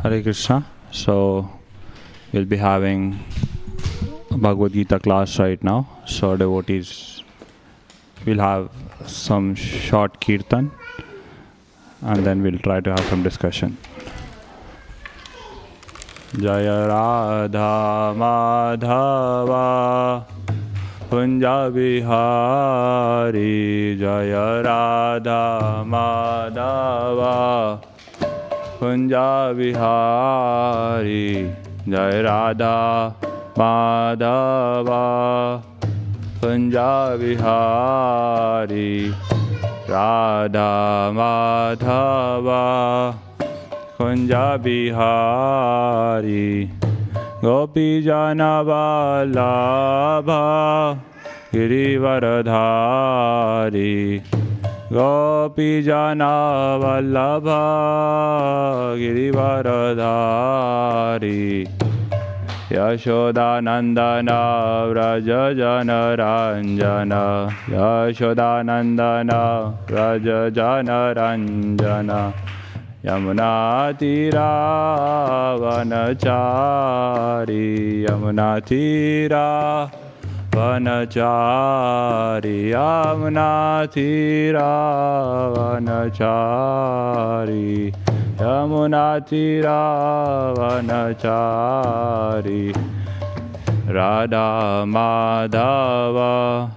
Hare Krishna. So we'll be having a Bhagavad Gita class right now. So devotees will have some short kirtan and then we'll try to have some discussion. Jaya Radha Madhava Kunja Bihari Jaya Radha Madhava Kunja Bihari Jai Radha Madhava Kunja Bihari Radha Madhava Kunja Bihari Gopi Jana Vallabha Girivaradhari Gopi Jana Vallabha Girivaradhari Yashoda Nandana Vraja Jana Ranjana Yashoda Nandana Vraja Jana Ranjana Yamuna Tira Vanachari Yamuna Tira Vanachari Yamuna Tira Vanachari Yamuna Tira Vanachari Radha Madhava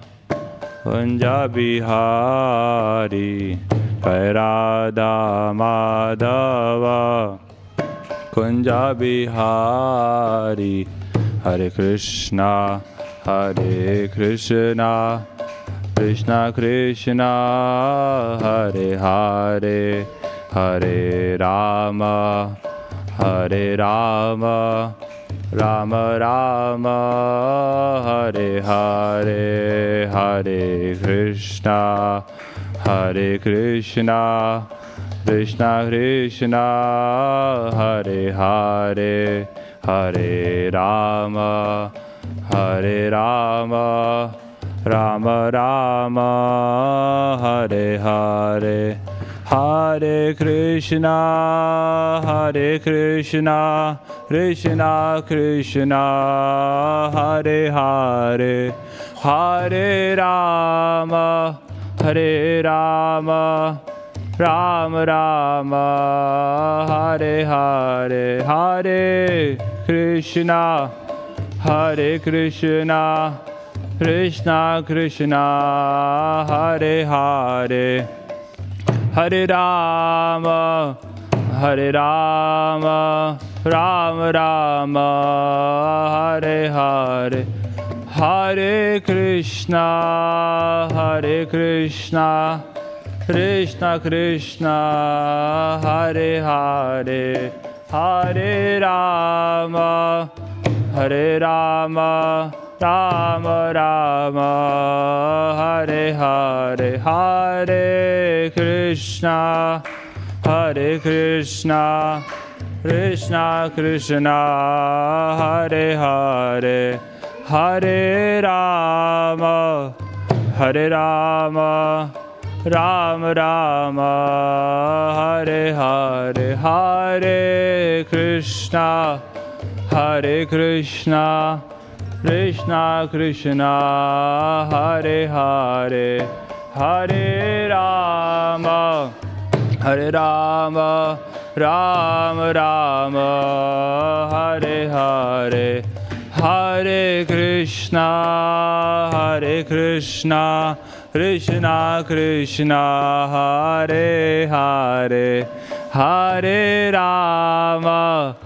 Kunja Bihari Radha Madhava Kunja Bihari Hare Krishna Hare Krishna Krishna Krishna Hare Hare Hare Rama Hare Rama Rama Rama Hare Hare Hare Krishna Hare Krishna Krishna Krishna Hare Hare Hare Rama Hare Rama Rama Rama Hare Hare Hare Krishna Krishna Krishna Hare Hare Hare Rama Hare Rama Rama Rama Hare Hare Hare Krishna Krishna Krishna Krishna Hare Hare Hare Rama Rama Rama Hare Hare Hare Krishna Krishna Krishna Hare Hare Hare Rama Rama Rama Hare Hare Hare Krishna Krishna Krishna Hare Hare Hare Rama Rama Rama Hare Hare Hare Krishna Krishna Krishna Hare Hare Hare Rama Rama Rama Hare Hare Hare Krishna Krishna Krishna Hare Hare Hare Rama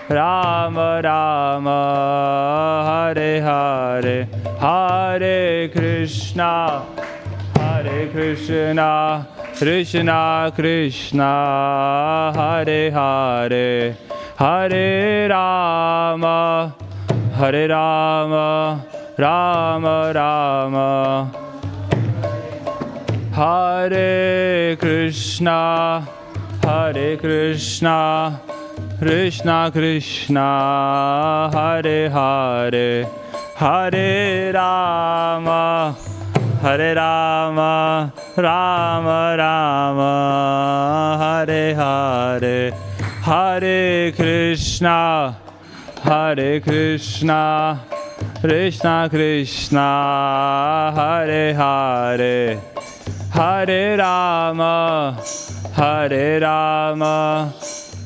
Rama Rama Hare Hare Hare Krishna Krishna Krishna Krishna Hare Hare Hare Rama Hare Rama Rama Rama Hare Krishna Krishna Krishna Hare Hare Hare Rama Rama Rama Hare Hare Hare Krishna Krishna Krishna Hare Hare Hare Rama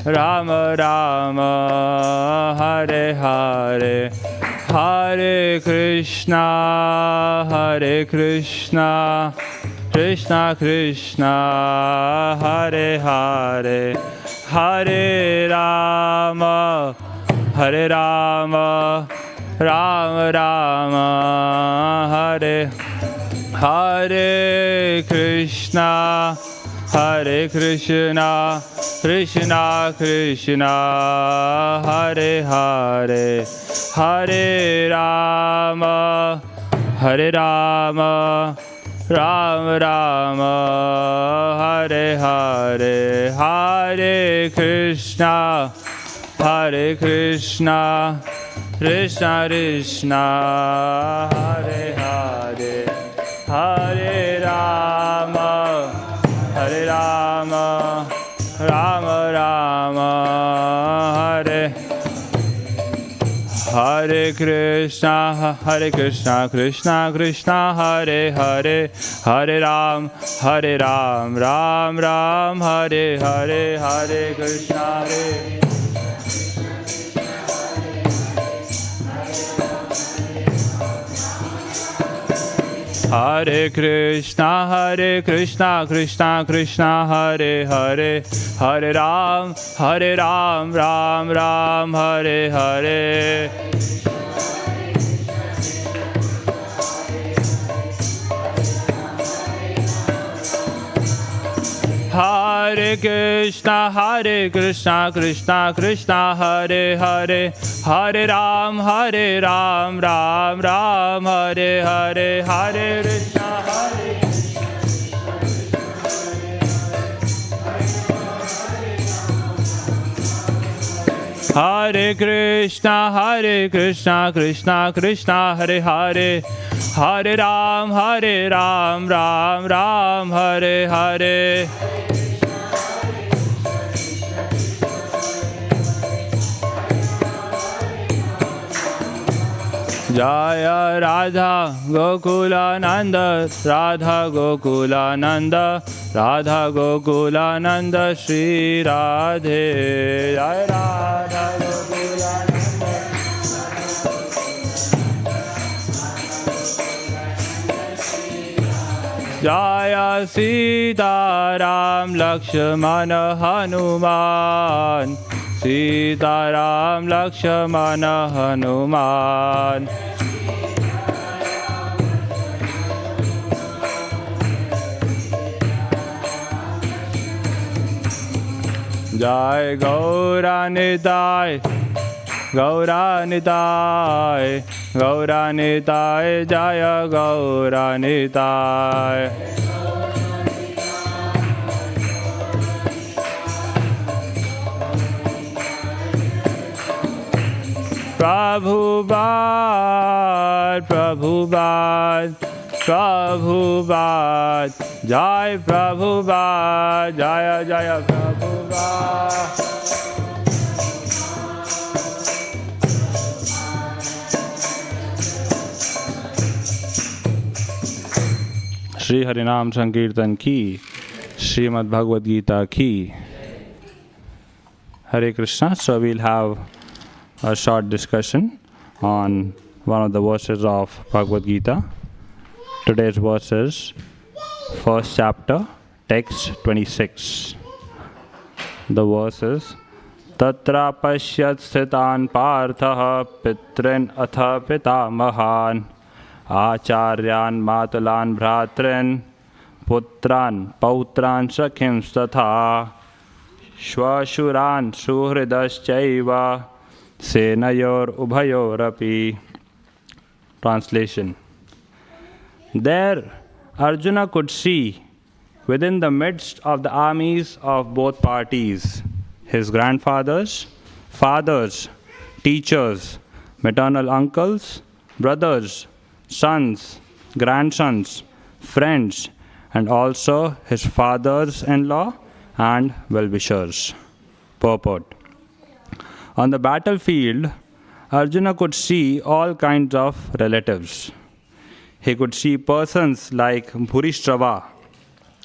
Rama Rama Hare Hare Hare Krishna Krishna Krishna Hare Hare Hare Rama Rama Rama Hare Hare Krishna Krishna Krishna Hare Hare Hare Rama Rama Rama Hare Hare Hare Krishna Krishna Krishna Hare Hare Hare Rama Rama Rama Hare Hare Krishna Krishna Krishna Hare Hare Hare Ram Ram Ram Hare Hare Hare Krishna Hare Krishna Krishna Krishna Hare Hare Hare Ram Ram Ram Hare Hare Hare Krishna Krishna Hare Hare Hare Ram Ram Ram Hare Hare Hare Krishna Hare Krishna Krishna Hare Hare Hare Ram Ram Hare Hare Jaya Radha Gokulananda Radha Gokulananda Radha Gokulananda Shri Radhe Jaya Radha Gokulananda Jaya Sita Ram Lakshmana Hanuman Sita Ram Lakshmana Hanuman Jai Gauranitai Gauranitai Gauranitai Jaya Gauranitai Prabhupada Prabhupada Prabhupada Jai Prabhupada Jaya Jaya Prabhupada Shri Harinam Sankirtan ki Srimad Bhagavad Gita ki Hare Krishna. So we'll have a short discussion on one of the verses of Bhagavad Gita. Today's verses, first chapter, text 26. The verses Tatra pashyat sthitan parthaha pitrin atha pitamahan acharyan matulan bhratrin putran pautran sakhims tatha shvashuran suhridaschaiva senayor ubhayorapi. Translation. There Arjuna could see within the midst of the armies of both parties his grandfathers, fathers, teachers, maternal uncles, brothers, sons, grandsons, friends, and also his fathers-in-law and well-wishers. Purport. On the battlefield, Arjuna could see all kinds of relatives. He could see persons like Bhurishtrava,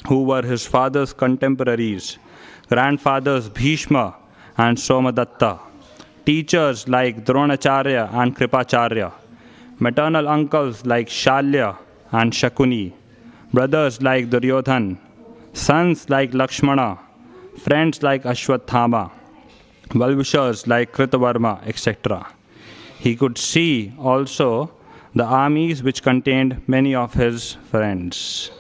who were his father's contemporaries, grandfathers Bhishma and Somadatta, teachers like Dronacharya and Kripacharya, maternal uncles like Shalya and Shakuni, brothers like Duryodhan, sons like Lakshmana, friends like Ashwathama, well-wishers like Kritavarma, etc. He could see also the armies which contained many of his friends.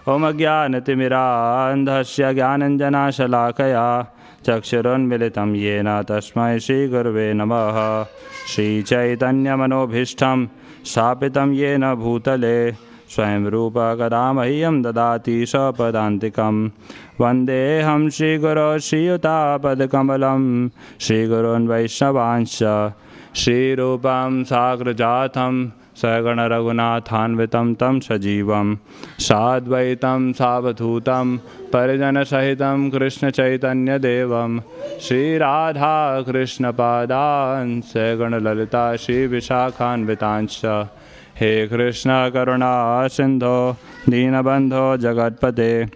Om Ajnanatimirandhasya Jnananjana Chakshurunmilitam Yena Tasmai Shri Gurave Namaha. Shri Chaitanya Manobhishtam Sapitam Yena Bhutale Swayam Rupa Kadamahyam Dadati Sapadantikam Vandeham Shri Guru Shri Yuta Padakamalam Shri Gurun Vaishnavancha Shri Rupam Sagrajatam Sagana Raghunathanvitam Tam Sajivam Sadvaitam Savadhutam Parijana Sahitam Krishna Chaitanya Devam Shri Radha Krishna Padan Sagana Lalita Shri Vishakhanvitancha. He Krishna Karuna Sindho Dinabandho Jagatpate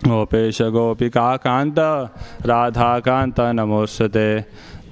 Gopesha Gopika Kanta Radha Kanta Namostate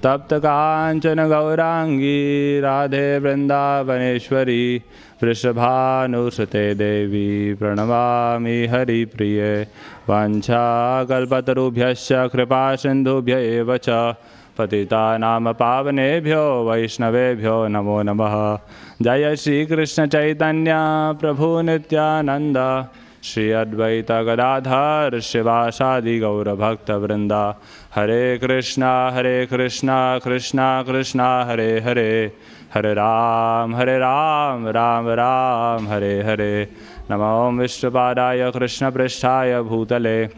Tapta Kanchana Gaurangi Radhe Vrindavaneshwari Vrishabhanusate Devi Pranamami Hari Priye Vancha Kalpatarubhyasya Kripa Sindhubhya Evacha Patita Nama Pavanebhyo Vaishnavebhyo Namo Namaha. Jaya Shri Krishna Chaitanya Prabhu Nityananda Shri Advaita Gadadhar Shivasadi Gaura Bhakta Vrinda. Hare Krishna Krishna Krishna Hare Hare Hare Ram Ram Ram Hare Hare. Namo Vishnupadaya Krishna Pristhaya Bhutale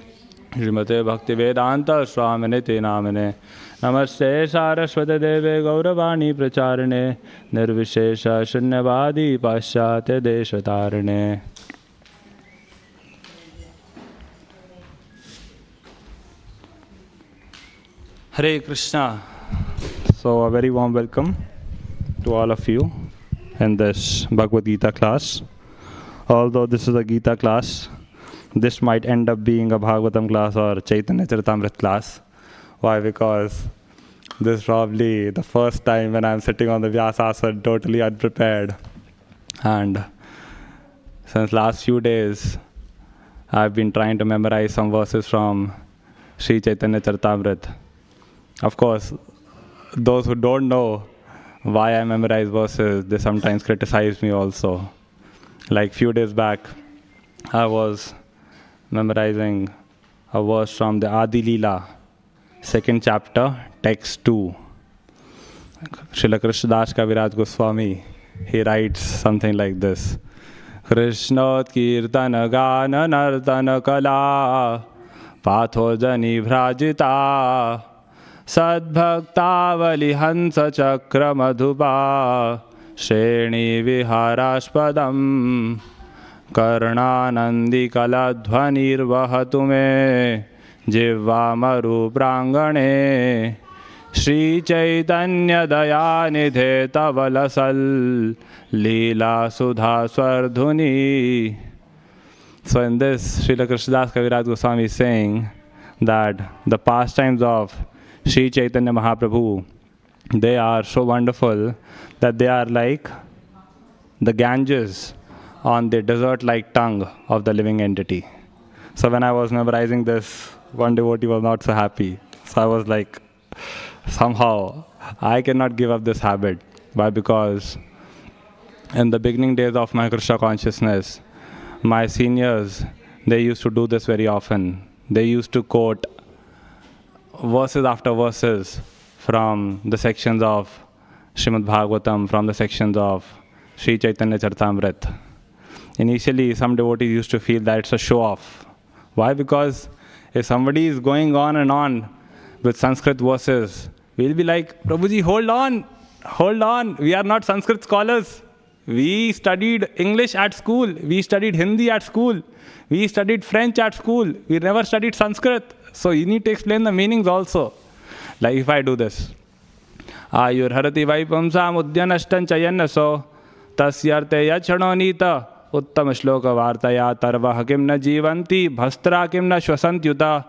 Srimate Bhaktivedanta Swaminiti Namine. Namaste Saraswati Deve Gauravani Pracharane Nirvishesha Shunyavadi Paschate Deshatarane. Hare Krishna. So a very warm welcome to all of you in this Bhagavad Gita class. Although this is a Gita class, this might end up being a Bhagavatam class or Chaitanya Charitamrita class. Why? Because this is probably the first time when I'm sitting on the Vyasasana totally unprepared. And since last few days, I've been trying to memorize some verses from Sri Chaitanya Charitamrita. Of course, those who don't know why I memorize verses, they sometimes criticize me also. Like few days back, I was memorizing a verse from the Adi Leela, 2nd chapter, text 2. Srila Krishnadas Kaviraj Goswami, he writes something like this. Krishnot kirtana gana nartana kala patho jani bhrajita sadbhaktavali hansa chakra madhuba shreni viharaspadam karnanandi kaladhvanir vahatu me Jivvamaru prangane Shri Chaitanya Dayanidhe Tavalasal Leela Sudha Swardhuni. So in this, Srila Krishnadas Kaviraj Goswami is saying that the pastimes of Shri Chaitanya Mahaprabhu, they are so wonderful that they are like the Ganges on the desert-like tongue of the living entity. So when I was memorizing this, one devotee was not so happy. So I was like, somehow, I cannot give up this habit. Why? Because in the beginning days of my Krishna consciousness, my seniors, they used to do this very often. They used to quote verses after verses from the sections of Srimad Bhagavatam, from the sections of Sri Chaitanya Charitamrita. Initially, some devotees used to feel that it's a show-off. Why? Because if somebody is going on with Sanskrit verses, we'll be like, Prabhuji, hold on, we are not Sanskrit scholars. We studied English at school, we studied Hindi at school, we studied French at school, we never studied Sanskrit. So you need to explain the meanings also. Like if I do this, Ayurharati Vaipamsam Udyanashtan Chayannaso Tasyarte Yachadonita Uttam Shloka Vartaya Tarva Hakim Na Jivanti Bhastra Kim Na Shwasantyuta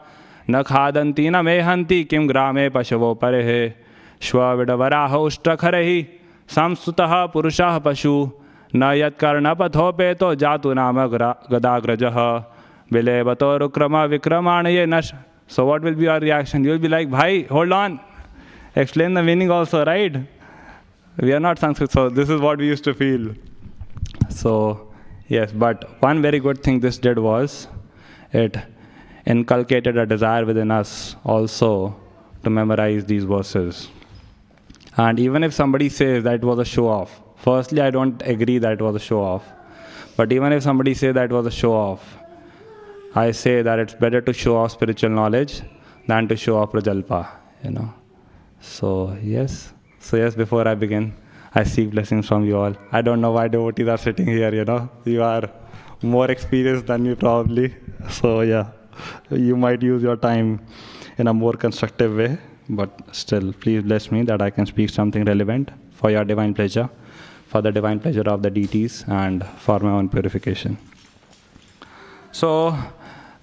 Na Khadanti Na Mehanti Kim Grame Pashavo Parehe Shwa Vidavaraho Ushtrakharahi Samsutaha Purushaha Pashu Na Yat Karna Pathopeto Jatu Nama Gadagrajaha Vilevato Rukrama Vikramanaye Nash. So what will be your reaction? You will be like, Bhai, hold on. Explain the meaning also, right? We are not Sanskrit, so this is what we used to feel. So, yes, but one very good thing this did was, it inculcated a desire within us also to memorize these verses. And even if somebody says that it was a show-off, firstly, I don't agree that it was a show-off. But even if somebody says that it was a show-off, I say that it's better to show off spiritual knowledge than to show off prajalpa, So yes, before I begin, I seek blessings from you all. I don't know why devotees are sitting here, You are more experienced than me probably. So yeah, you might use your time in a more constructive way. But still, please bless me that I can speak something relevant for your divine pleasure, for the divine pleasure of the deities, and for my own purification. So,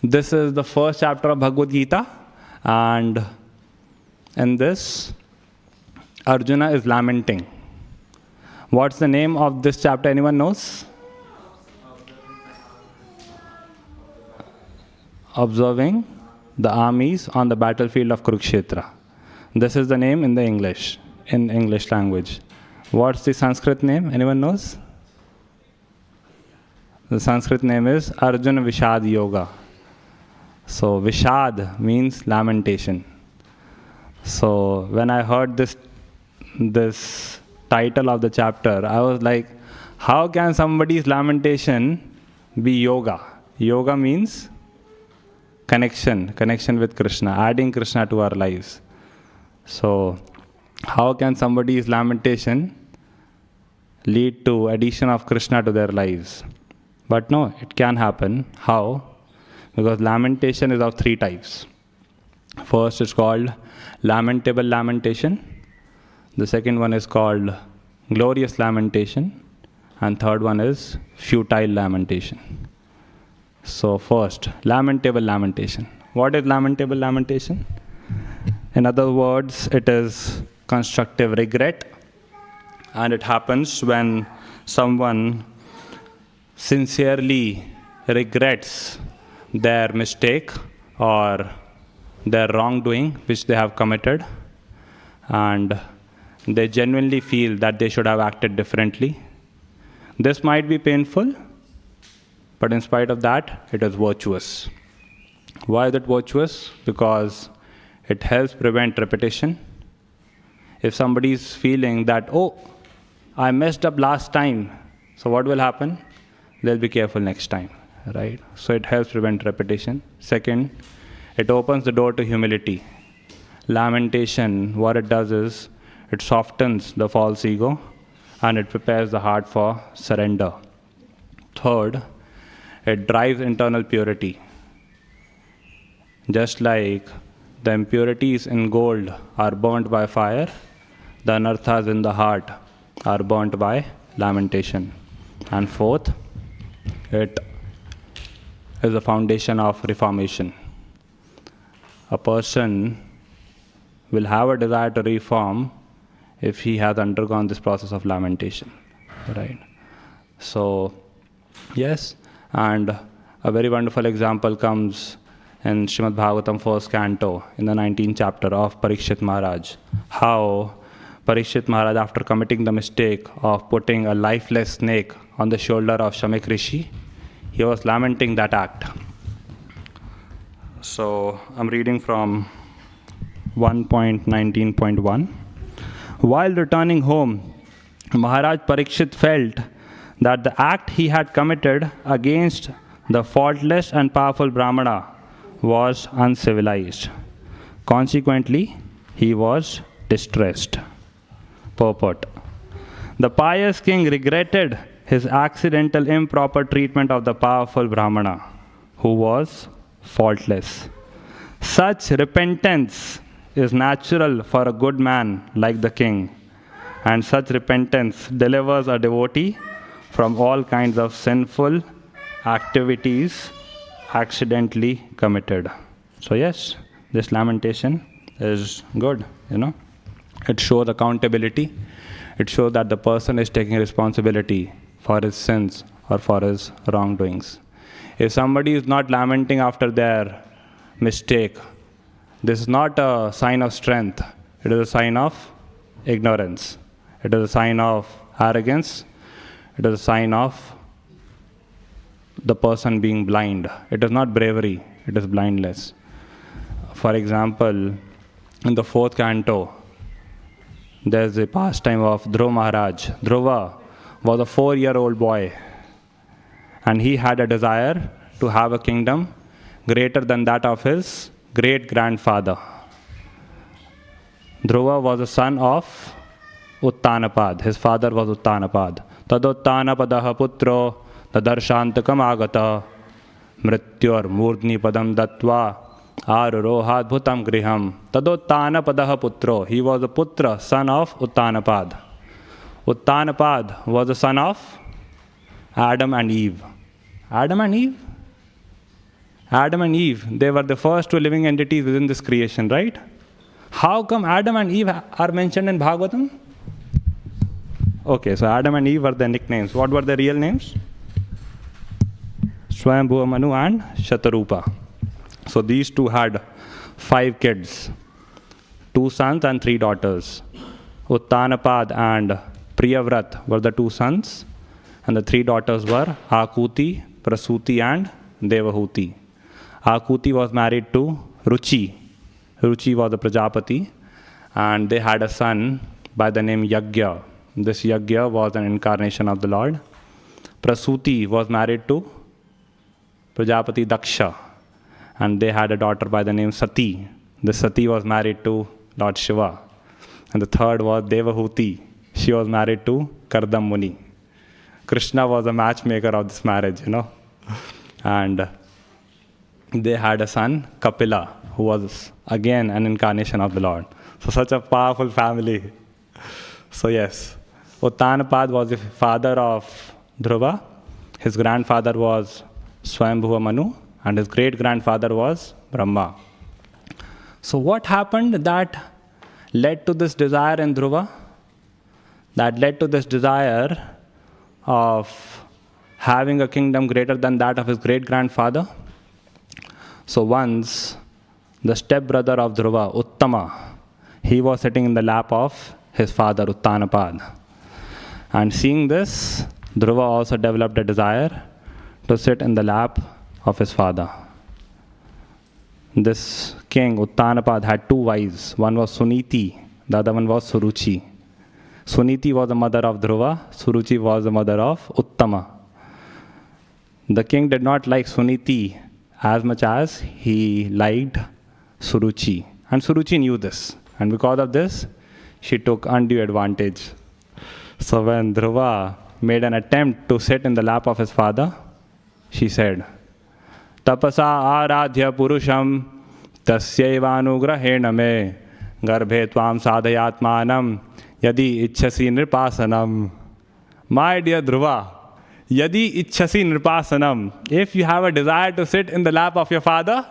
this is the first chapter of Bhagavad Gita, and in this, Arjuna is lamenting. What's the name of this chapter? Anyone knows? Observing the armies on the battlefield of Kurukshetra. This is the name in English language. What's the Sanskrit name? Anyone knows? The Sanskrit name is Arjuna Vishad Yoga. So Vishad means lamentation. So when I heard this title of the chapter, I was like, how can somebody's lamentation be yoga? Yoga means connection with Krishna, adding Krishna to our lives. So how can somebody's lamentation lead to addition of Krishna to their lives? But no, it can happen. How? Because lamentation is of three types. First is called lamentable lamentation. The second one is called glorious lamentation. And third one is futile lamentation. So first, lamentable lamentation. What is lamentable lamentation? In other words, it is constructive regret. And it happens when someone sincerely regrets their mistake or their wrongdoing which they have committed, and they genuinely feel that they should have acted differently. This might be painful, but in spite of that, it is virtuous. Why is it virtuous? Because it helps prevent repetition. If somebody is feeling that, oh, I messed up last time, so what will happen? They'll be careful next time, right? So it helps prevent repetition. Second, it opens the door to humility. Lamentation, what it does is, it softens the false ego and it prepares the heart for surrender. Third, it drives internal purity. Just like the impurities in gold are burnt by fire, the anarthas in the heart are burnt by lamentation. And fourth, it is the foundation of reformation. A person will have a desire to reform if he has undergone this process of lamentation, right? So, yes, and a very wonderful example comes in Srimad Bhagavatam 1st canto in the 19th chapter of Parikshit Maharaj. How Parikshit Maharaj, after committing the mistake of putting a lifeless snake on the shoulder of Shamek Rishi, he was lamenting that act. So I'm reading from 1.19.1. While returning home, Maharaj Parikshit felt that the act he had committed against the faultless and powerful Brahmana was uncivilized. Consequently, he was distressed. Purport. The pious king regretted his accidental improper treatment of the powerful Brahmana, who was faultless. Such repentance is natural for a good man like the king, and such repentance delivers a devotee from all kinds of sinful activities accidentally committed. So yes, this lamentation is good, It shows accountability. It shows that the person is taking responsibility for his sins or for his wrongdoings. If somebody is not lamenting after their mistake, this is not a sign of strength. It is a sign of ignorance. It is a sign of arrogance. It is a sign of the person being blind. It is not bravery. It is blindness. For example, in the 4th canto, there is a pastime of Dhruva Maharaj. Dhruva was a 4-year-old boy, and he had a desire to have a kingdom greater than that of his great-grandfather. Dhruva was the son of Uttanapad. His father was Uttanapad. Tadottanapadah putro tadarshantakam agata mrityor murdni padam dattva arurohadbhutam griham. Tadottanapadah putro. He was a putra, son of Uttanapad. Uttanapad was the son of Adam and Eve. Adam and Eve? Adam and Eve, they were the first two living entities within this creation, right? How come Adam and Eve are mentioned in Bhagavatam? Okay, so Adam and Eve were their nicknames. What were their real names? Swayambhuva Manu and Shatarupa. So these two had 5 kids, 2 sons and 3 daughters. Uttanapad and Priyavrat were the 2 sons, and the 3 daughters were Akuti, Prasuti and Devahuti. Akuti was married to Ruchi. Ruchi was a Prajapati, and they had a son by the name Yagya. This Yagya was an incarnation of the Lord. Prasuti was married to Prajapati Daksha, and they had a daughter by the name Sati. This Sati was married to Lord Shiva. And the third was Devahuti. She was married to Kardam Muni. Krishna was a matchmaker of this marriage, And they had a son, Kapila, who was again an incarnation of the Lord. So such a powerful family. So yes, Uttanapad was the father of Dhruva. His grandfather was Swayambhuva Manu, and his great-grandfather was Brahma. So what happened that led to this desire in Dhruva? That led to this desire of having a kingdom greater than that of his great-grandfather. So once, the stepbrother of Dhruva, Uttama, he was sitting in the lap of his father, Uttanapad. And seeing this, Dhruva also developed a desire to sit in the lap of his father. This king, Uttanapad, had 2 wives. One was Suniti, the other one was Suruchi. Suniti was the mother of Dhruva, Suruchi was the mother of Uttama. The king did not like Suniti as much as he liked Suruchi. And Suruchi knew this. And because of this, she took undue advantage. So when Dhruva made an attempt to sit in the lap of his father, she said, Tapasa aradhya purusham tasyaivanugrahena me garbhe tvam sadhayatmanam yadi ichhasi nripasanam. My dear Dhruva, yadi ichhasi nripasanam. If you have a desire to sit in the lap of your father,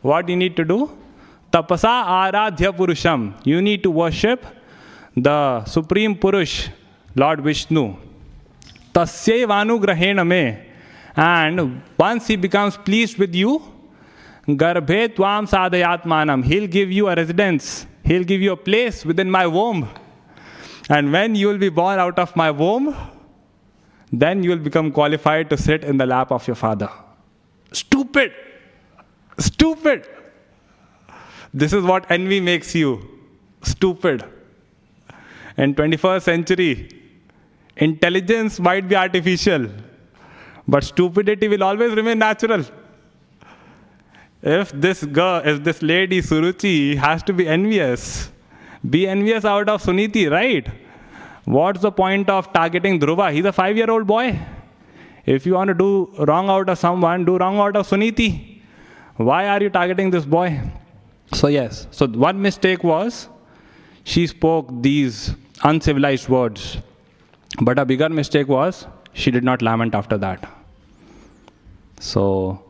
what you need to do? Tapasa aradhya purusham. You need to worship the Supreme Purush, Lord Vishnu. Tasyaivanugrahena me. And once he becomes pleased with you, garbhe tvam sadhayatmanam. He'll give you a residence. He'll give you a place within my womb. And when you will be born out of my womb, then you will become qualified to sit in the lap of your father. Stupid! Stupid. This is what envy makes you. Stupid. In 21st century, intelligence might be artificial, but stupidity will always remain natural. If this lady Suruchi has to be envious out of Suniti, right? What's the point of targeting Dhruva? He's a 5-year-old boy. If you want to do wrong out of someone, do wrong out of Suniti. Why are you targeting this boy? So yes, so one mistake was she spoke these uncivilized words. But a bigger mistake was she did not lament after that. So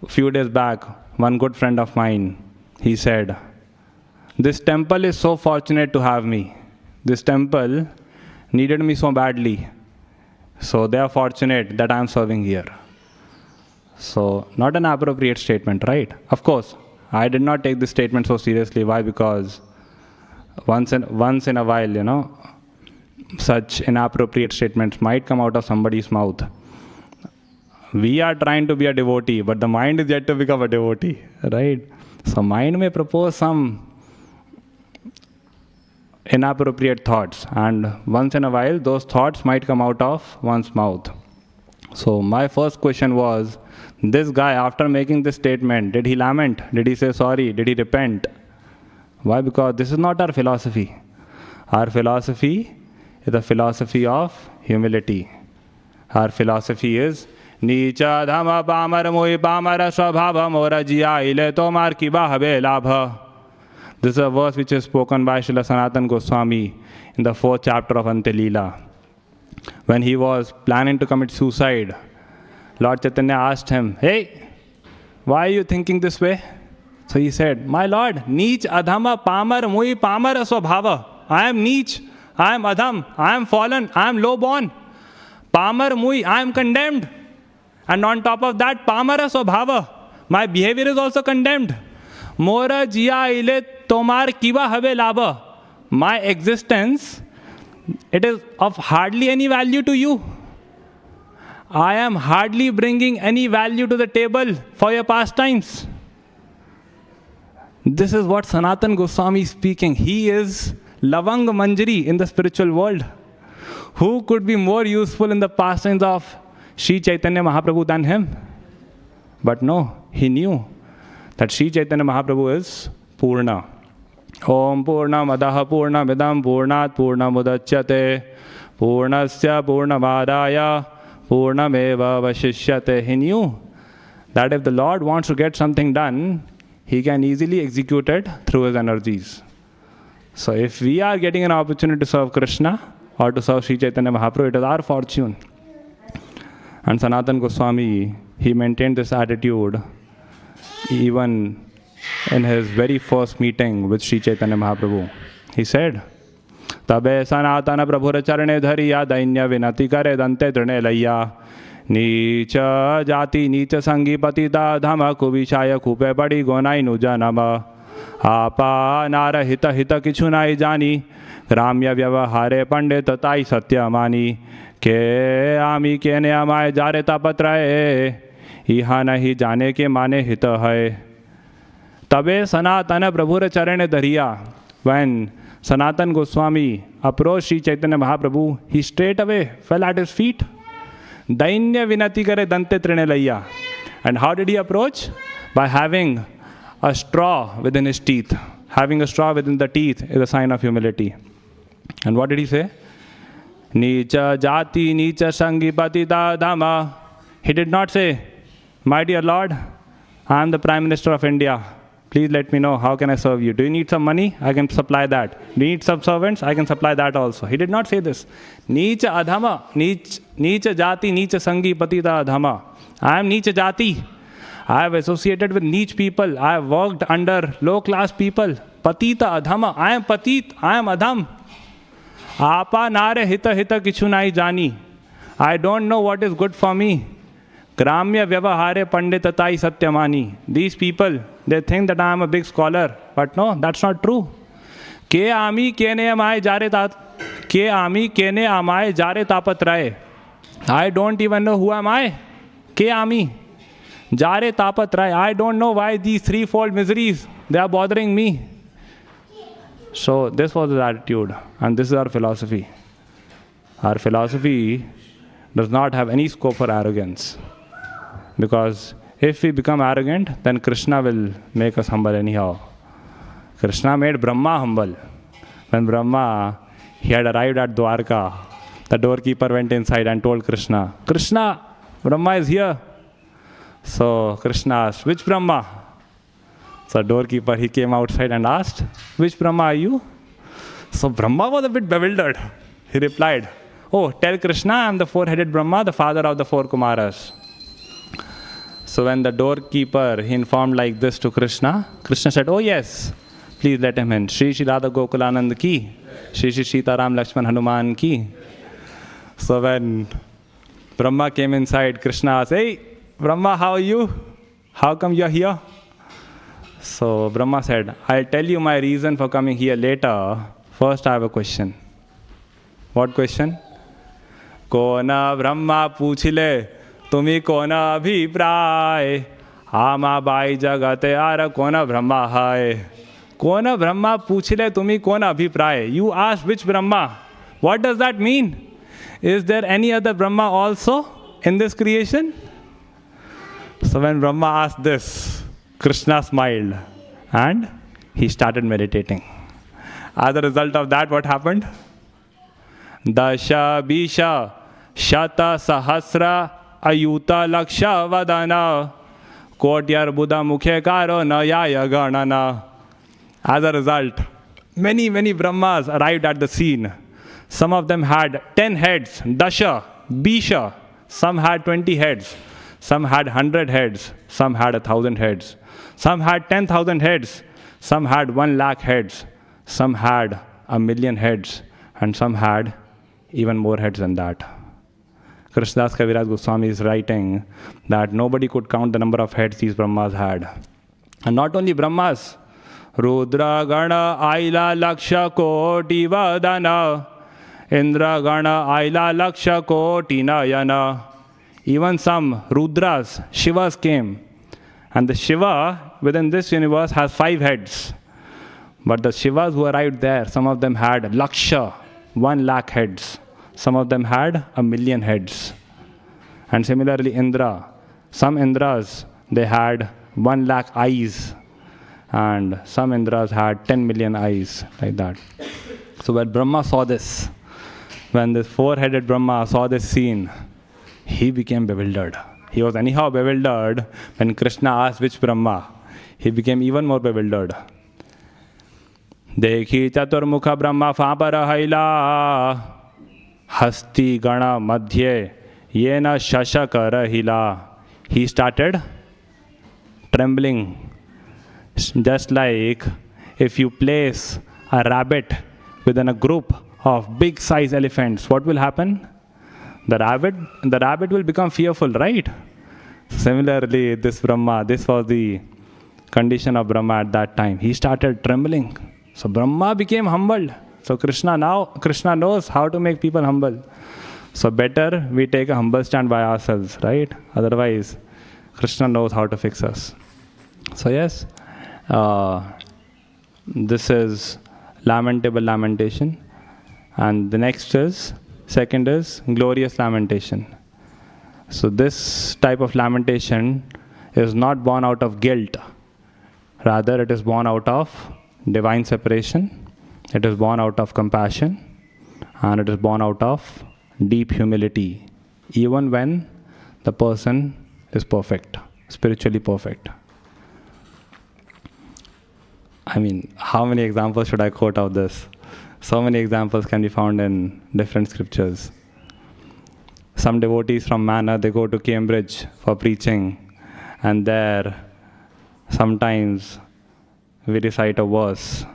a few days back, one good friend of mine, he said, this temple is so fortunate to have me. This temple needed me so badly. So they are fortunate that I am serving here. So not an appropriate statement, right? Of course, I did not take this statement so seriously. Why? Because once in a while, such inappropriate statements might come out of somebody's mouth. We are trying to be a devotee, but the mind is yet to become a devotee, right? So mind may propose some inappropriate thoughts, and once in a while those thoughts might come out of one's mouth. So my first question was, this guy, after making this statement, did he lament? Did he say sorry? Did he repent? Why? Because this is not our philosophy. Our philosophy is a philosophy of humility. Our philosophy is Nicha dhama pamar mui pamara swabhava mora jiya ile tomar kiba habe labha. This is a verse which is spoken by Srila Sanatana Goswami in the 4th chapter of Antilila. When he was planning to commit suicide, Lord Chaitanya asked him, hey, why are you thinking this way? So he said, my Lord, Neech adhama pamar mui pamara swabhava. I am Neech, I am adham, I am fallen, I am low born. Pamar mui, I am condemned. And on top of that, pamara swabhava, my behavior is also condemned. Mora jiya ile tomar kiva have labha. My existence, it is of hardly any value to you. I am hardly bringing any value to the table for your pastimes. This is what Sanatana Goswami is speaking. He is Lavang Manjari in the spiritual world. Who could be more useful in the pastimes of Sri Chaitanya Mahaprabhu than him? But no, he knew that Sri Chaitanya Mahaprabhu is Purna. Om Purna Madaha Purna Midam Purnat Purna Mudachyate Purnasya Purnamadaya Purnameva Vashishyate. He knew that if the Lord wants to get something done, he can easily execute it through his energies. So if we are getting an opportunity to serve Krishna or to serve Sri Chaitanya Mahaprabhu, it is our fortune. And Sanatana Goswami, he maintained this attitude even in his very first meeting with Sri Chaitanya Mahaprabhu. He said, Tabe Sanatana Prabhura Charane Dhariya Dainya Vinati Kare Dante Trine Laya Nicha Jati Nicha Sangi Patita Dhama Kubishaya Kupe Padi Gonai Nujanama Apa Nara Hita Hita Kichunai Jani Ramya Vyavahare Pandit Tai Satyamani Ke Ami Kene Amai Jare Tapatraye Iha Nahi Jane Ke Mane Hita Hai. Tabe Sanatana Prabhura Charane Dhariya. When Sanatana Goswami approached Sri Chaitanya Mahaprabhu, he straight away fell at his feet. Dainya Vinati Kare Dante Trine Laya. And how did he approach? By having a straw within his teeth. Having a straw within the teeth is a sign of humility. And what did he say? Nicha Jati Nicha Sangi Patita Dhamma. He did not say, my dear Lord, I am the Prime Minister of India. Please let me know, how can I serve you? Do you need some money? I can supply that. Do you need some servants? I can supply that also. He did not say this. Nicha adhama, nicha jati, nicha sangi patita adhama. I am nicha jati. I have associated with niche people. I have worked under low-class people. Patita adhama. I am patit. I am adham. Apa nare hita hita kichunai jani. I don't know what is good for me. Gramya vyavahare panditatai satyamani. These people, they think that I am a big scholar. But no, that's not true. Ke ami kene amai jare tapatraye. I don't even know who am I. Ke ami. Jare tapat rai, I don't know why these threefold miseries, they are bothering me. So this was his attitude, and this is our philosophy. Our philosophy does not have any scope for arrogance. Because if we become arrogant, then Krishna will make us humble anyhow. Krishna made Brahma humble. When Brahma, he had arrived at Dwarka, the doorkeeper went inside and told Krishna, Krishna, Brahma is here. So Krishna asked, which Brahma? So doorkeeper, he came outside and asked, which Brahma are you? So Brahma was a bit bewildered. He replied, oh, tell Krishna I am the four-headed Brahma, the father of the four Kumaras. So when the doorkeeper, he informed like this to Krishna, Krishna said, oh yes, please let him in. Shri Shri Radha Gokulanand ki, Shri Shri Sita Ram Lakshman Hanuman ki. So when Brahma came inside, Krishna asked, hey, Brahma, how are you? How come you are here? So Brahma said, I'll tell you my reason for coming here later. First I have a question. What question? Kona Brahma puchile, tumi kona abhipraay, ama bai jagate ara kona Brahma hai. Kona Brahma puchile, tumi kona abhipraay. You asked which Brahma. What does that mean? Is there any other Brahma also in this creation? So when Brahma asked this, Krishna smiled and he started meditating. As a result of that, what happened? Dasha Bisha Shata Sahasra Ayuta Laksha Vadana Kotyar Buddha Mukhe Karo Nayaya Ganana. As a result, many Brahmas arrived at the scene. Some of them had 10 heads, Dasha, Bisha. Some had 20 heads. Some had 100 heads. Some had 1,000 heads. Some had 10,000 heads. Some had 1,00,000 heads. Some had 1,000,000 heads. And some had even more heads than that. Krishnadas Kaviraj Goswami is writing that nobody could count the number of heads these Brahmas had. And not only Brahmas, Rudra Gana Aila Laksha Koti Vadana, Indra Gana Aila Laksha Koti Nayana. Even some Rudras, Shivas came. And the Shiva within this universe has 5 heads. But the Shivas who arrived there, some of them had Laksha, 1,00,000 heads. Some of them had 1,000,000 heads. And similarly Indra, some Indras, they had 1,00,000 eyes. And some Indras had 10 million eyes, like that. So when Brahma saw this, when this four-headed Brahma saw this scene, he became bewildered. He was anyhow bewildered when Krishna asked which Brahma. He became even more bewildered. Dekhi chaturmukha Brahma fapara haila, hasti gana madhye yena shashakara hila. He started trembling. Just like if you place a rabbit within a group of big size elephants, what will happen? The rabbit will become fearful, right? Similarly, this Brahma, this was the condition of Brahma at that time. He started trembling. So Brahma became humbled. So Krishna knows how to make people humble. So better we take a humble stand by ourselves, right? Otherwise, Krishna knows how to fix us. So yes, this is lamentable lamentation. And the next is, second is glorious lamentation. So this type of lamentation is not born out of guilt. Rather, it is born out of divine separation. It is born out of compassion. And it is born out of deep humility. Even when the person is perfect, spiritually perfect. I mean, how many examples should I quote of this? So many examples can be found in different scriptures. Some devotees from Manna, they go to Cambridge for preaching, and there sometimes we recite a verse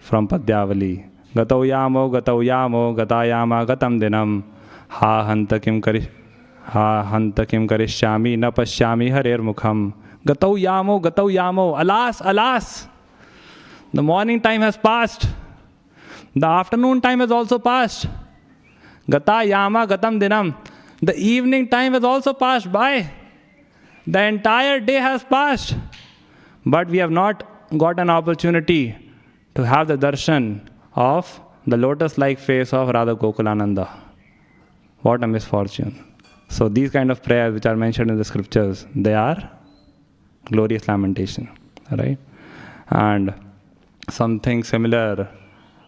from Padyavali. Gatau yamo gatayama gatam dinam ha hanta kim karishyami na pashyami harer mukham. Gatau yamo, alas, the morning time has passed. The afternoon time has also passed. Gata yama gatam dinam. The evening time has also passed by. The entire day has passed, but we have not got an opportunity to have the darshan of the lotus-like face of Radha Gokulananda. What a misfortune. So these kind of prayers which are mentioned in the scriptures, they are glorious lamentation, right? And something similar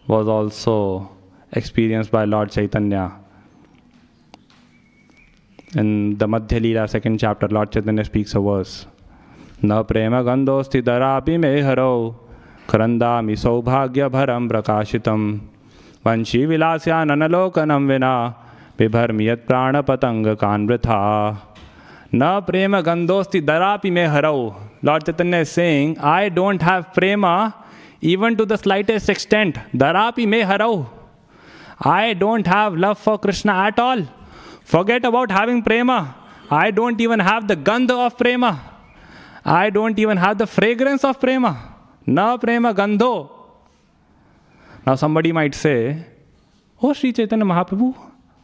was also experienced by Lord Chaitanya. In the Madhya Leela, 2nd chapter, Lord Chaitanya speaks a verse. Na prema gandosti darapi me haro karandami saubhagya bharam prakashitam vanshi vilasya nanalokanam vina vibharmiyat prana patanga kanvritha. Na prema gandosti darapi me haro. Lord Chaitanya is saying, I don't have prema even to the slightest extent. Darapi me haro. I don't have love for Krishna at all. Forget about having prema. I don't even have the gandha of prema. I don't even have the fragrance of prema. Na prema gandho. Now somebody might say, oh Sri Chaitanya Mahaprabhu,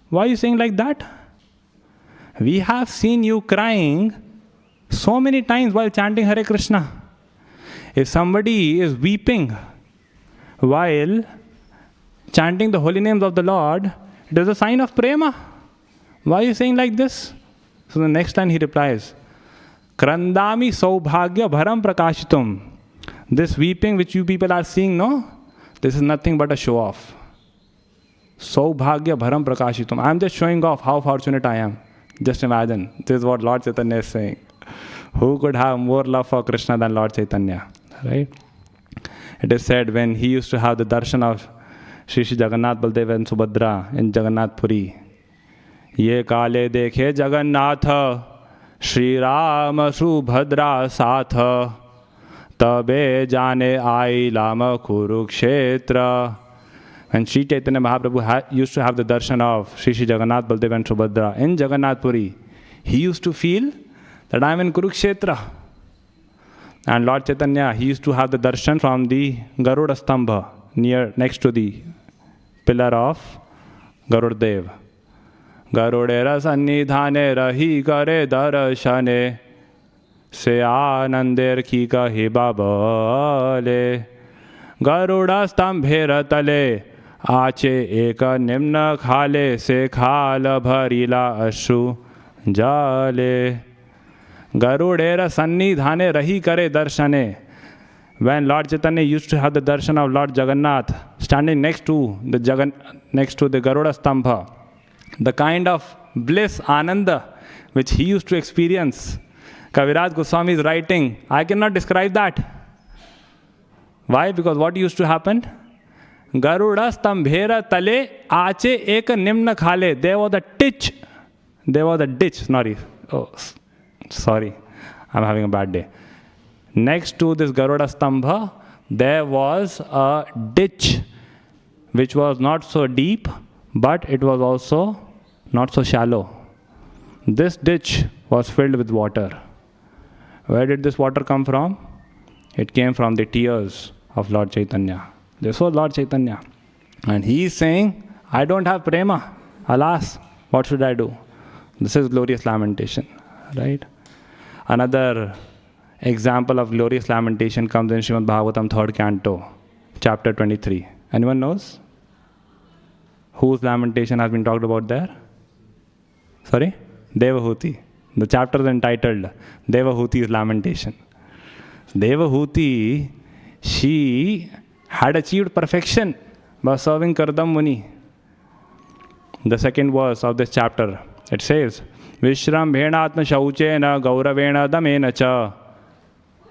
why are you saying like that? We have seen you crying so many times while chanting Hare Krishna. If somebody is weeping while chanting the holy names of the Lord, it is a sign of prema. Why are you saying like this? So the next line he replies, Krandami saubhagya bharam prakashitum. This weeping which you people are seeing, no? This is nothing but a show off. Saubhagya bharam prakashitum. I am just showing off how fortunate I am. Just imagine. This is what Lord Chaitanya is saying. Who could have more love for Krishna than Lord Chaitanya? Right? It is said when he used to have the darshan of Shri Jagannath, Baldev and Subhadra in Jagannath Puri. Ye kale dekhe Jagannath, Shri Rama Subhadra Sath, Tabe jane ai lama Kurukshetra. When Sri Chaitanya Mahaprabhu used to have the darshan of Shri Jagannath, Baldev and Subhadra in Jagannath Puri, he used to feel that I am in Kurukshetra. And Lord Chaitanya, he used to have the darshan from the Garuda Stambha next to the pillar of Garudev. Garudera sannidhane rahi kare darshane se aanander ki kahi babale. Garuda stambhera tale ache eka nimna khale se khala bharila ashu jale. Garudera sannidhane rahi kare darshane. When Lord Chaitanya used to have the darshan of Lord Jagannath standing next to the Garuda Stambha, the kind of bliss, ananda, which he used to experience, Kaviraj Goswami is writing, I cannot describe that. Why? Because what used to happen? Garuda Stambhera tale ache eka nimna khale. There was a ditch. Sorry, I'm having a bad day. Next to this Garuda Stambha, there was a ditch which was not so deep, but it was also not so shallow. This ditch was filled with water. Where did this water come from? It came from the tears of Lord Chaitanya. This was Lord Chaitanya. And he is saying, I don't have prema. Alas, what should I do? This is glorious lamentation, right? Another example of glorious lamentation comes in Srimad Bhagavatam 3rd canto, chapter 23. Anyone knows? Whose lamentation has been talked about there? Sorry? Devahuti. The chapter is entitled Devahuti's Lamentation. Devahuti, she had achieved perfection by serving Kardam Muni. The second verse of this chapter, it says, Vishram bhenatma shauchena gauravena damena cha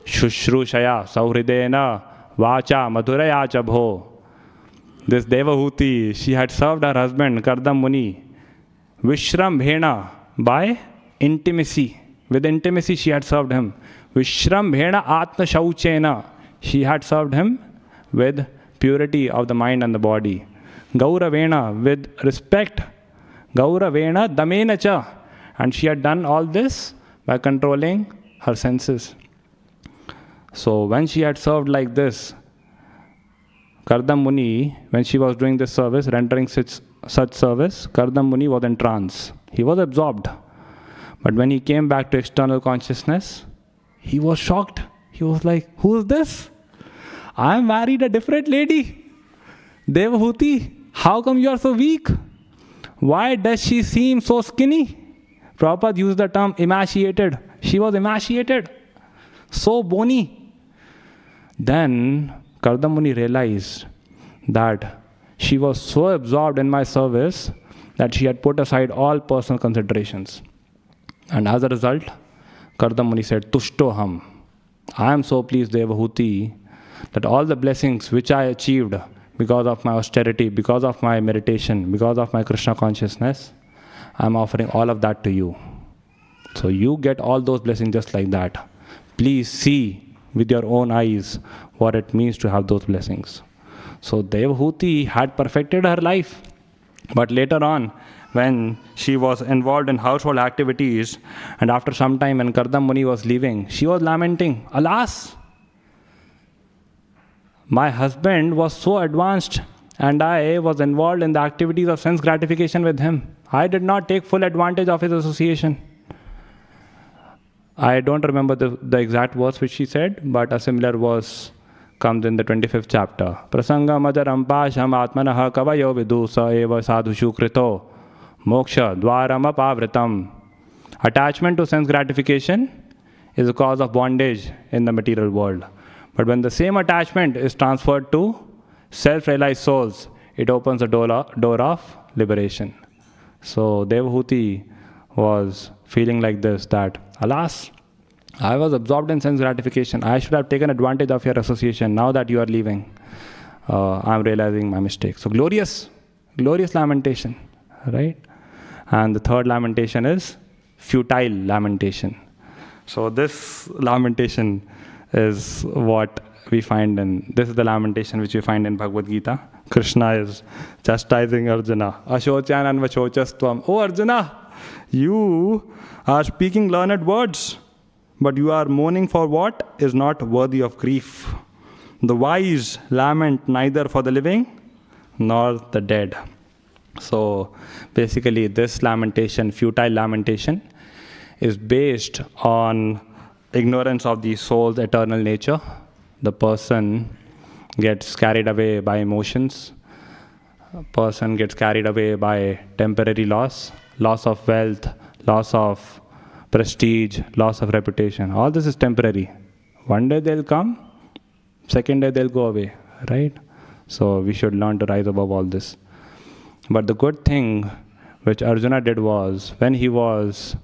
shushrushaya sauhridena vacha madhuraya cha bho. This Devahuti, she had served her husband Kardam Muni Vishram bhena, by intimacy. With intimacy she had served him. Vishram bhena atma shauchena, she had served him with purity of the mind and the body. Gauravena, with respect. Gauravena damena cha, and she had done all this by controlling her senses. So when she had served like this, Kardam Muni, when she was doing this service, rendering such service, Kardam Muni was in trance. He was absorbed. But when he came back to external consciousness, he was shocked. He was like, who is this? I married a different lady. Devahuti, how come you are so weak? Why does she seem so skinny? Prabhupada used the term emaciated. She was emaciated, so bony. Then Kardama Muni realized that she was so absorbed in my service that she had put aside all personal considerations. And as a result, Kardama Muni said, Tushtoham. I am so pleased, Devahuti, that all the blessings which I achieved because of my austerity, because of my meditation, because of my Krishna consciousness, I am offering all of that to you. So you get all those blessings just like that. Please see with your own eyes what it means to have those blessings. So Devahuti had perfected her life. But later on, when she was involved in household activities, and after some time when Kardama Muni was leaving, she was lamenting, alas, my husband was so advanced and I was involved in the activities of sense gratification with him. I did not take full advantage of his association. I don't remember the exact words which she said, but a similar verse comes in the 25th chapter. Prasanga madaram pasham atmanaha kavayo vidusa eva sadhushu krito moksha dvaram apavritam. Attachment to sense gratification is a cause of bondage in the material world. But when the same attachment is transferred to self-realized souls, it opens the door of liberation. So Devahuti was feeling like this, that alas, I was absorbed in sense gratification. I should have taken advantage of your association. Now that you are leaving, I am realizing my mistake. So glorious lamentation, right? And the third lamentation is futile lamentation. So this lamentation is what we find in, this is the lamentation which we find in Bhagavad Gita. Krishna is chastising Arjuna. Ashocyan anvachochastvam. Oh Arjuna, you are speaking learned words, but you are mourning for what is not worthy of grief. The wise lament neither for the living nor the dead. So basically this lamentation, futile lamentation, is based on ignorance of the soul's eternal nature. The person gets carried away by emotions. A person gets carried away by temporary loss of wealth, loss of prestige, loss of reputation. All this is temporary. One day they'll come, second day they'll go away, right? So we should learn to rise above all this. But the good thing which Arjuna did was, when he was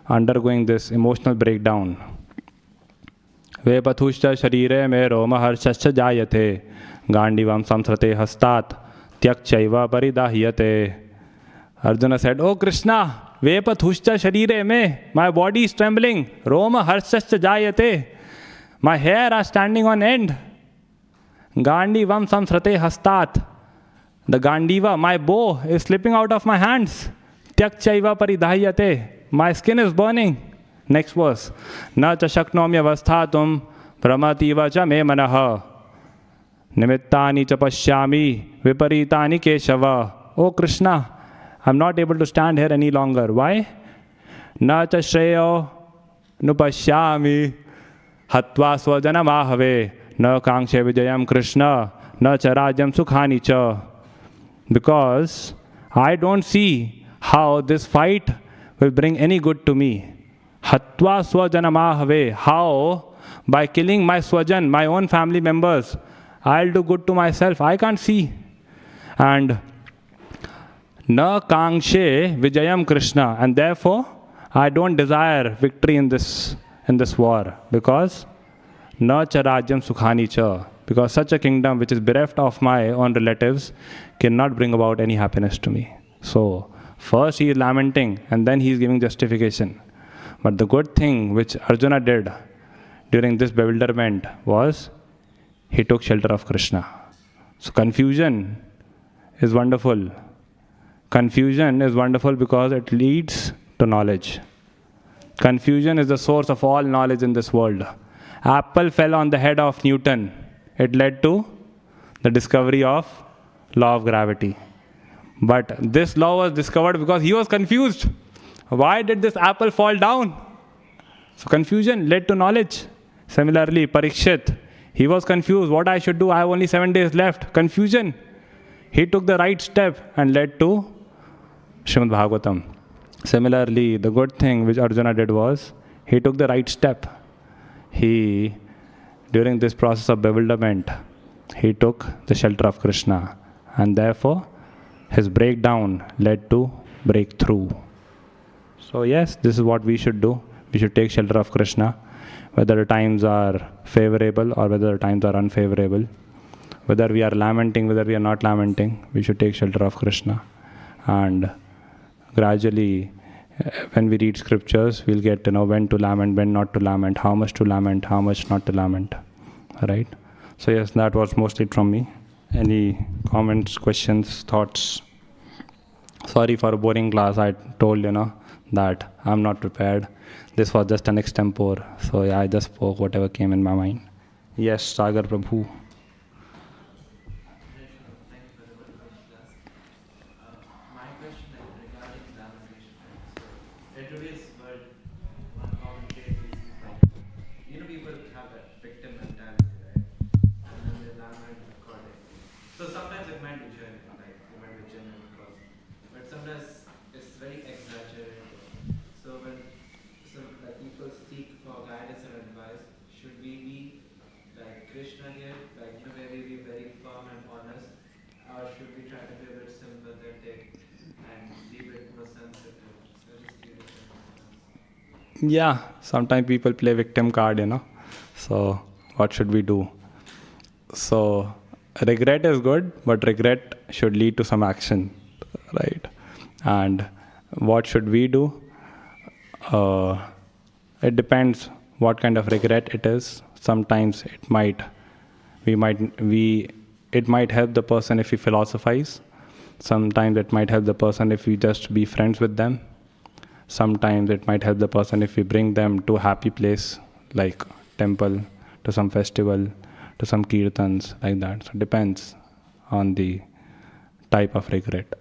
undergoing this emotional breakdown, Vepatushcha sharire me roma harshascha jayate gandivam samsrate hastat tyakchaiva paridahyate. Arjuna said, Oh Krishna, Vepatushcha sharire me, my body is trembling, roma harshascha jayate, my hair are standing on end. Gandivam samsrate hastat, the gandiva, my bow, is slipping out of my hands. Tyakchaiva paridahyate, my skin is burning. Next verse. Na cha shaknomya avasthatum pramativa cha me manaha nimittani cha pashyami viparitani keshava. Oh Krishna, I'm not able to stand here any longer. Why? Na cha shreyo nupashyami hatva swajanamahave na kangshe vijayam Krishna na cha rajyam sukhani cha. Because I don't see how this fight will bring any good to me. Hatva swajanamahave. How? By killing my swajan, my own family members, I'll do good to myself. I can't see. And na kangshe vijayam Krishna. And therefore, I don't desire victory in this war. Because na cha rajyam sukhani cha. Because such a kingdom which is bereft of my own relatives cannot bring about any happiness to me. So, first he is lamenting and then he is giving justification. But the good thing which Arjuna did during this bewilderment was he took shelter of Krishna. So confusion is wonderful. Confusion is wonderful because it leads to knowledge. Confusion is the source of all knowledge in this world. Apple fell on the head of Newton. It led to the discovery of law of gravity. But this law was discovered because he was confused. Why did this apple fall down? So confusion led to knowledge. Similarly, Parikshit, he was confused. What I should do? I have only 7 days left. Confusion. He took the right step and led to Srimad Bhagavatam. Similarly, the good thing which Arjuna did was, he took the right step. He, during this process of bewilderment, he took the shelter of Krishna. And therefore, his breakdown led to breakthrough. So yes, this is what we should do. We should take shelter of Krishna, whether the times are favorable or whether the times are unfavorable. Whether we are lamenting, whether we are not lamenting, we should take shelter of Krishna. And gradually, when we read scriptures, we'll get to know when to lament, when not to lament, how much not to lament. Right? So yes, that was mostly from me. Any comments, questions, thoughts? Sorry for a boring class. I told that I'm not prepared. This was just an extempore. So yeah, I just spoke whatever came in my mind. Yes, Sagar Prabhu. Yeah, sometimes people play victim card, So, what should we do? So, regret is good, but regret should lead to some action, right? And what should we do? It depends what kind of regret it is. Sometimes it might help the person if we philosophize. Sometimes it might help the person if we just be friends with them. Sometimes it might help the person if we bring them to a happy place, like temple, to some festival, to some kirtans, like that. So it depends on the type of regret.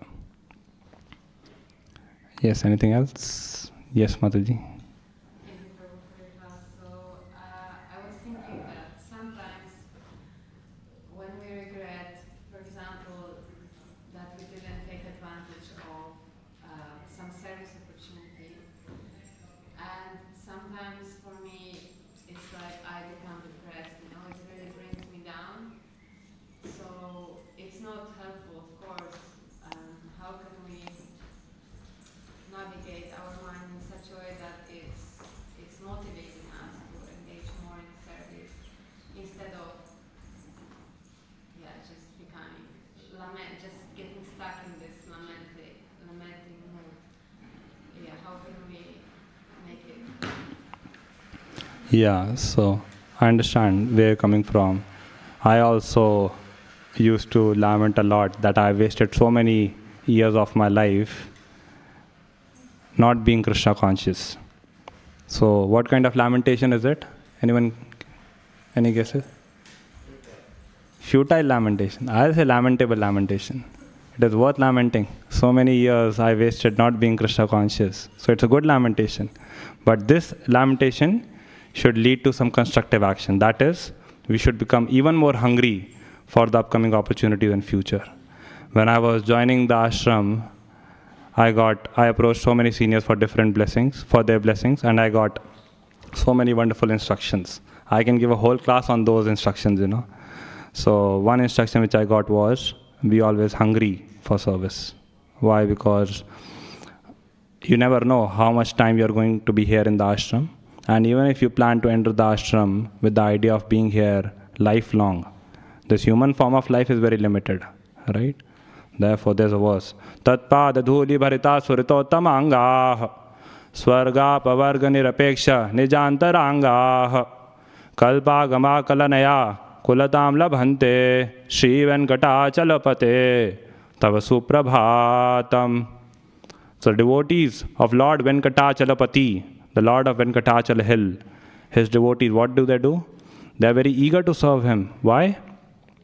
Yes, anything else? Yes, Mataji. Thank you for your class. So I was thinking that sometimes when we regret, for example, that we didn't take advantage of some service opportunity, and sometimes for me it's like I become depressed, it really brings me down. So it's not helpful, of course. How can we navigate our mind in such a way that it's motivating us to engage more in service instead of just becoming just getting stuck in this lamenting mood. How can we make it? Yeah, so I understand where you're coming from. I also used to lament a lot that I wasted so many years of my life not being Krishna conscious. So what kind of lamentation is it? Anyone? Any guesses? Futile lamentation. I'll say lamentable lamentation. It is worth lamenting. So many years I wasted not being Krishna conscious. So it's a good lamentation. But this lamentation should lead to some constructive action. That is, we should become even more hungry for the upcoming opportunities in future. When I was joining the ashram, I approached so many seniors for their blessings, and I got so many wonderful instructions. I can give a whole class on those instructions, So one instruction which I got was, be always hungry for service. Why? Because you never know how much time you're going to be here in the ashram. And even if you plan to enter the ashram with the idea of being here lifelong, this human form of life is very limited, right? Therefore, there's a verse. Tatpada dhuli bharita suritotama angah swarga pavarga nirapeksha nijantarangah kalpa gama kalanaya kulatam labhante Shri Venkatachalapate tava suprabhatam. So devotees of Lord Venkatachalapati, the Lord of Venkatachala hill, his devotees, what do? They are very eager to serve him. Why?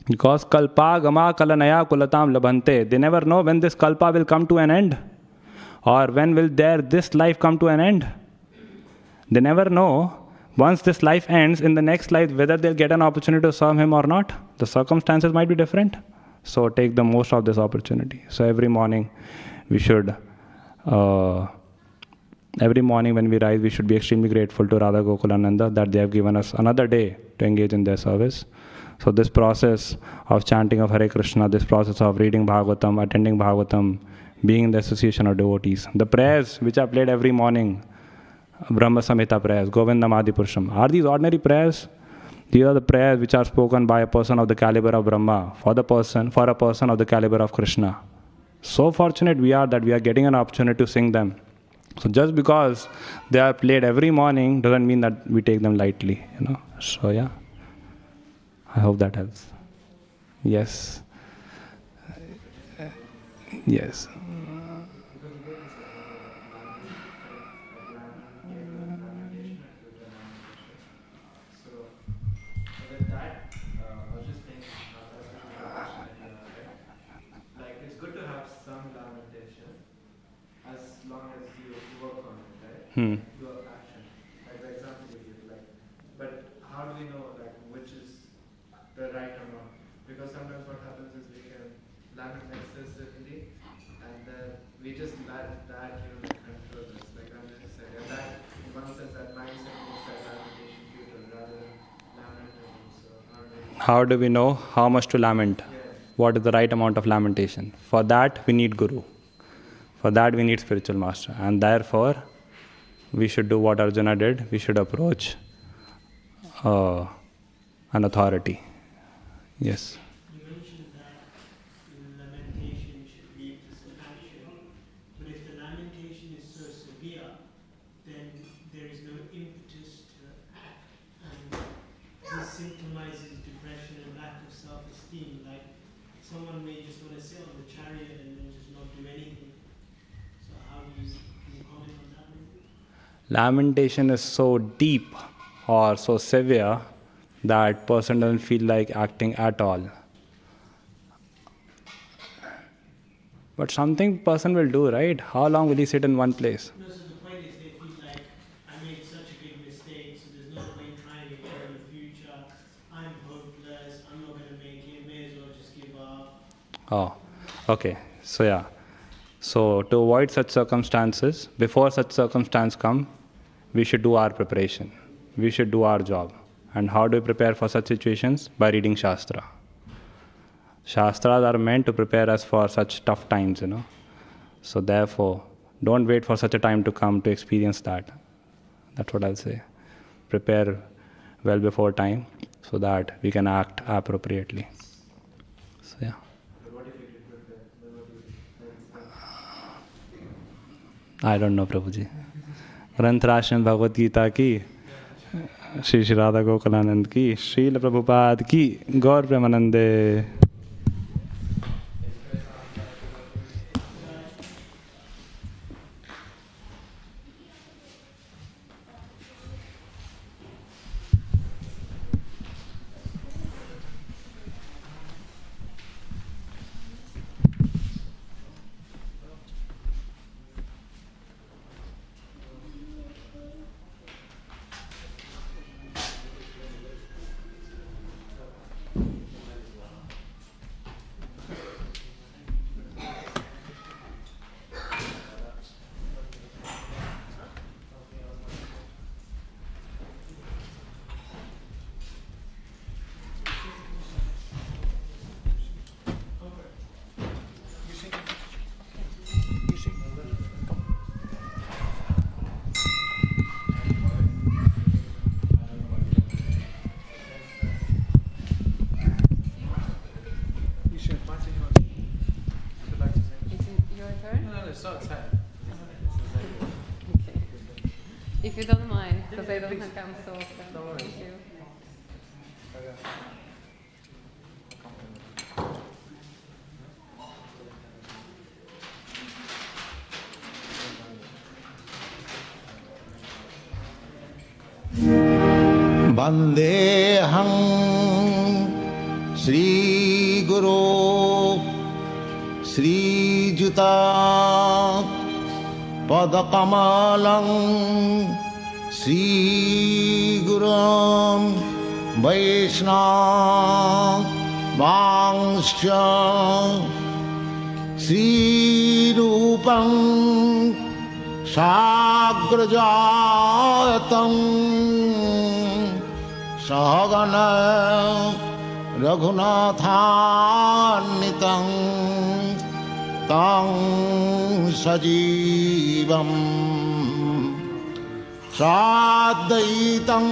Because kalpa gama kalanaya kulatam labhante. They never know when this kalpa will come to an end. Or when will this life come to an end? They never know. Once this life ends, in the next life, whether they'll get an opportunity to serve him or not. The circumstances might be different. So take the most of this opportunity. So every morning we should, every morning when we rise, we should be extremely grateful to Radha Gokulananda that they have given us another day to engage in their service. So this process of chanting of Hare Krishna, this process of reading Bhagavatam, attending Bhagavatam, being in the association of devotees, the prayers which are played every morning, Brahma Samhita prayers, Govindam Adi Purusham, are these ordinary prayers? These are the prayers which are spoken by a person of the caliber of Brahma, for a person of the caliber of Krishna. So fortunate we are that we are getting an opportunity to sing them. So just because they are played every morning doesn't mean that we take them lightly, So yeah, I hope that helps. Yes. Yes. Do action, like the example you give, but how do we know which is the right amount? Because sometimes what happens is we can lament excessively, and then we just let that control us, unnecessary. And that, in one sense, that mindset makes that lamentation futile rather than lamenting. So how do we know how much to lament? Yeah. What is the right amount of lamentation? For that we need Guru. For that we need spiritual master, and therefore we should do what Arjuna did. We should approach an authority. Yes. You mentioned that lamentation should lead to some action, but if the lamentation is so severe, then there is no impetus to act, and this symptomizes depression and lack of self-esteem. Like someone may just want to sit on the chariot and then just not do anything. So how do you comment on that? Lamentation is so deep or so severe that person doesn't feel like acting at all. But something person will do, right? How long will he sit in one place? No, so the point is they feel like I made such a big mistake, so there's no point trying again in the future. I'm hopeless, I'm not going to make it, may as well just give up. Oh, okay. So yeah. So to avoid such circumstances, before such circumstances come, we should do our preparation. We should do our job. And how do we prepare for such situations? By reading Shastra. Shastras are meant to prepare us for such tough times, So therefore, don't wait for such a time to come to experience that. That's what I'll say. Prepare well before time so that we can act appropriately. So yeah. I don't know, Prabhuji. ग्रंथराशन Bhagavad Gita की, श्री श्री राधा गोकुलानंद की, श्रील प्रभुपाद की, गौर प्रेमानंदे। If you don't mind, because I don't come so often. Thank you. Vandeham Shri Guru Shri Juta पदकमलं श्रीगुरुं वैष्णवांश्च श्रीरूपं साग्रजातं सहगण रघुनाथान्वितं तं सजीवं साद्वैतं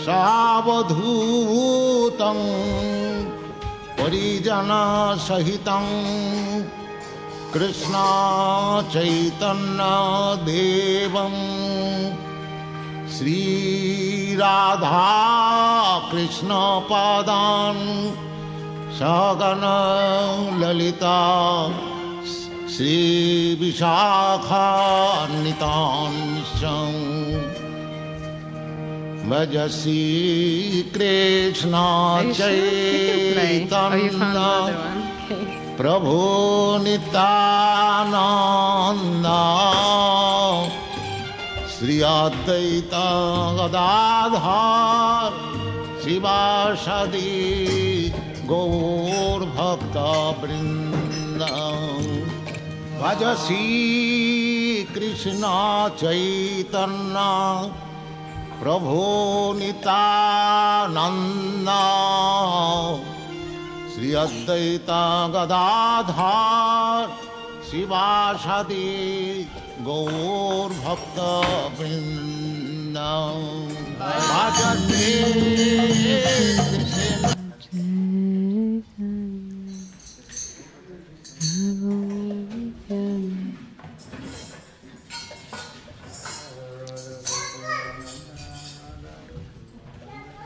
सावधूतं परिजनसहितं कृष्ण चैतन्य देवं श्री राधा कृष्ण पादान् सहगण ललिता श्री विशाखान्वितांश्च भज श्री कृष्ण चैतन्य प्रभु नित्यानंद श्री अद्वैत गदाधर शिवासादि गौर भक्त वृंद भज श्री कृष्ण चैतन्य प्रभु नित्यानंद श्री अद्वैत गदाधर शिवासादि गौर भक्त वृंद भजते